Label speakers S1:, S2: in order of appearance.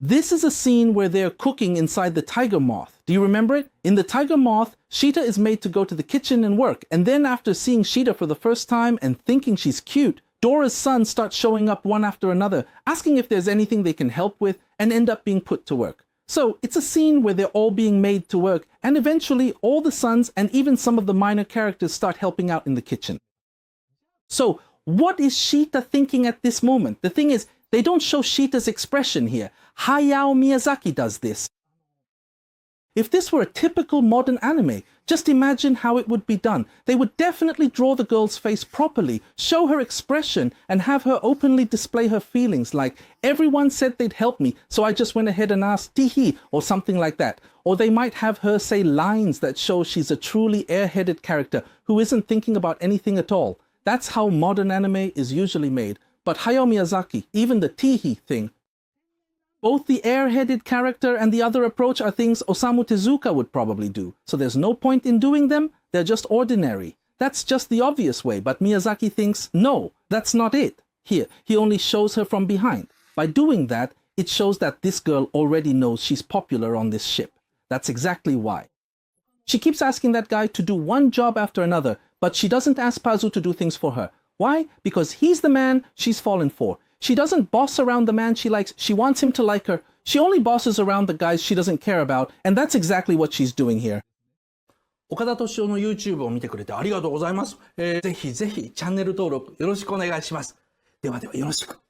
S1: This is a scene where they're cooking inside the Tiger Moth. Do you remember it? In the Tiger Moth, Sheeta is made to go to the kitchen and work, and then after seeing Sheeta for the first time and thinking she's cute, Dora's sons start showing up one after another, asking if there's anything they can help with, and end up being put to work. So it's a scene where they're all being made to work, and eventually all the sons and even some of the minor characters start helping out in the kitchen. So what is Sheeta thinking at this moment? The thing is, they don't show Sheeta's expression here. Hayao Miyazaki does this. If this were a typical modern anime, just imagine how it would be done. They would definitely draw the girl's face properly, show her expression, and have her openly display her feelings like, everyone said they'd help me, so I just went ahead and asked Tihi, or something like that. Or they might have her say lines that show she's a truly airheaded character who isn't thinking about anything at all. That's how modern anime is usually made. But Hayao Miyazaki, even the Tihi thing, both the airheaded character and the other approach are things Osamu Tezuka would probably do. So there's no point in doing them, they're just ordinary. That's just the obvious way, but Miyazaki thinks, no, that's not it. Here, he only shows her from behind. By doing that, it shows that this girl already knows she's popular on this ship. That's exactly why. She keeps asking that guy to do one job after another, but she doesn't ask Pazu to do things for her. Why? Because he's the man she's fallen for. She doesn't boss around the man she likes, she wants him to like her. She only bosses around the guys she doesn't care about, and that's exactly what she's doing here.
S2: 岡田斗司夫の YouTube を見てくれてありがとうございます。ぜひぜひチャンネル登録よろしくお願いします。ではではよろしく。